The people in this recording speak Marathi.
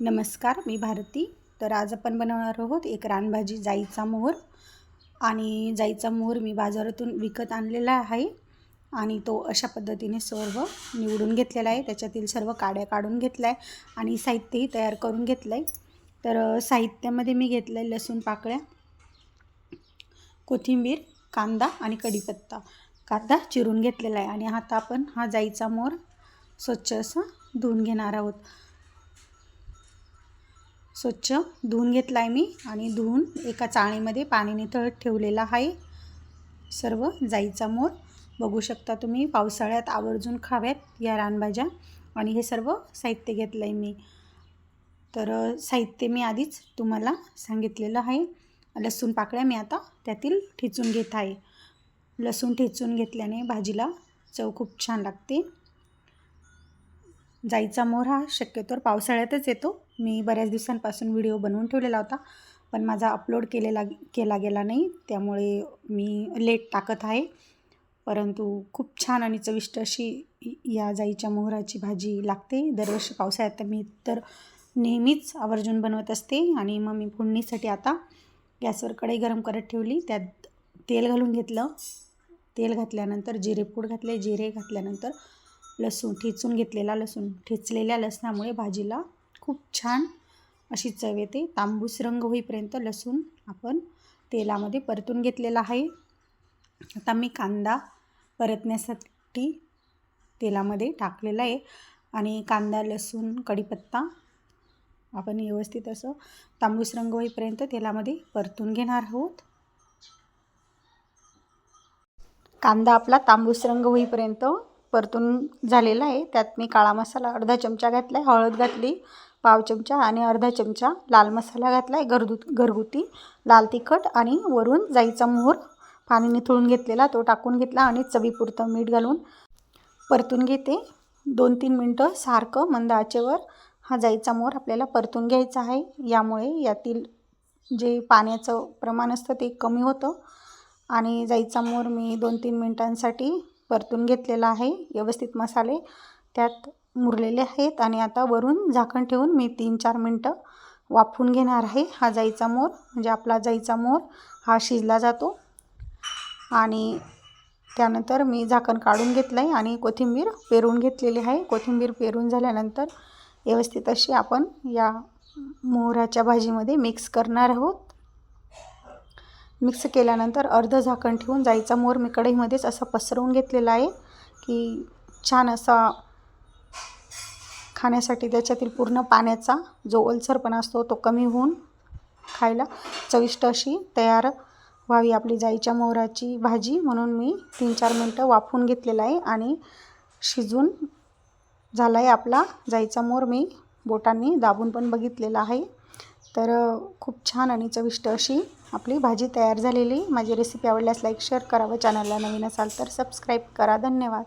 नमस्कार, मी भारती. तर आज आपण बनवणार आहोत एक रानभाजी जाईचा मोहर. आणि जाईचा मोहर मी बाजारातून विकत आणलेला आहे आणि तो अशा पद्धतीने सर्व निवडून घेतलेला आहे. त्याच्यातील सर्व काड्या काढून घेतल्या आहे आणि साहित्यही तयार करून घेतलं आहे. तर साहित्यामध्ये मी घेतलं आहे लसूण पाकळ्या, कोथिंबीर, कांदा आणि कढीपत्ता. कांदा चिरून घेतलेला आहे आणि आता आपण हा जाईचा मोहर स्वच्छ असं धुवून घेणार आहोत. स्वच्छ धुवून घेतला आहे मी आणि धुवून एका चाळणीमध्ये पाणी निथळत ठेवलेला आहे. सर्व जाईचा मोहर बघू शकता तुम्ही. पावसाळ्यात आवर्जून खाव्यात या रानभाज्या. आणि हे सर्व साहित्य घेतलं आहे मी. तर साहित्य मी आधीच तुम्हाला सांगितलेलं आहे. लसूण पाकळ्या मी आता त्यातील ठेचून घेत आहे. लसूण ठेचून घेतल्याने भाजीला चव खूप छान लागते. जाईचा मोहर हा शक्यतोवर पावसाळ्यातच येतो. मी बऱ्याच दिवसांपासून व्हिडिओ बनवून ठेवलेला होता, पण माझा अपलोड केला गेला नाही, त्यामुळे मी लेट टाकत आहे. परंतु खूप छान आणि चविष्ट अशी या जाईच्या मोहराची भाजी लागते. दरवर्षी पावसाळ्यात मी तर नेहमीच आवर्जून बनवत असते. आणि मग मी फोडणीसाठी आता गॅसवर कढई गरम करत ठेवली. त्यात तेल घालून घेतलं. तेल घातल्यानंतर जिरेपूड घातले. जिरे घातल्यानंतर लसूण ठेचून घेतलेला लसूण. ठेचलेल्या लसणामुळे भाजीला खूप छान अशी चव येते. तांबूस रंग होईपर्यंत लसूण आपण तेलामध्ये परतून घेतलेला आहे. आता मी कांदा परतण्यासाठी तेलामध्ये टाकलेला आहे आणि कांदा, लसूण, कढीपत्ता आपण व्यवस्थित असं तांबूस रंग होईपर्यंत तेलामध्ये परतून घेणार आहोत. कांदा आपला तांबूस रंग होईपर्यंत परतून झालेला आहे. त्यात मी काळा मसाला अर्धा चमचा घातला आहे, हळद घातली पाव चमचा आणि अर्धा चमचा लाल मसाला घातला आहे, घरगुती लाल तिखट. आणि वरून जाईचा मोहर पाणी निथळून घेतलेला तो टाकून घेतला आणि चवीपुरतं मीठ घालून परतून घेते. 2-3 मिनटं सारखं मंद आचेवर हा जाईचा मोहर आपल्याला परतून घ्यायचा आहे. यामुळे यातील जे पाण्याचं प्रमाण असतं ते कमी होतं. आणि जाईचा मोहर मी 2-3 मिनटांसाठी परतून घेतलेला आहे. व्यवस्थित मसाले त्यात मुरलेले आहेत. आणि आता वरून झाकण ठेवून मी 3-4 मिनटं वाफवून घेणार आहे हा जाईचा मोहर. म्हणजे आपला जाईचा मोहर हा शिजला जातो. आणि त्यानंतर मी झाकण काढून घेतलं आहे आणि कोथिंबीर पेरून घेतलेली आहे. कोथिंबीर पेरून झाल्यानंतर व्यवस्थित अशी आपण या मोहराच्या भाजीमध्ये मिक्स करणार आहोत. मिक्स केल्यानंतर अर्धं झाकण ठेवून जाईचा मोहर मी कढईमध्येच असा पसरवून घेतलेला आहे की छान असा खाण्यासाठी त्याच्यातील पूर्ण पाण्याचा जो ओलसरपणा असतो तो कमी होऊन खायला चविष्ट अशी तयार व्हावी आपली जाईच्या मोहराची भाजी. म्हणून मी 3-4 मिनटं वाफवून घेतलेला आहे आणि शिजून झाला आहे आपला जाईचा मोहर. मी बोटांनी दाबून पण बघितलेला आहे. तर खूप छान आणि चविष्ट अशी आपली भाजी तयार झालेली. माझी रेसिपी आवडल्यास लाईक शेअर करा व चॅनलला नवीन असाल तर सबस्क्राईब करा. धन्यवाद.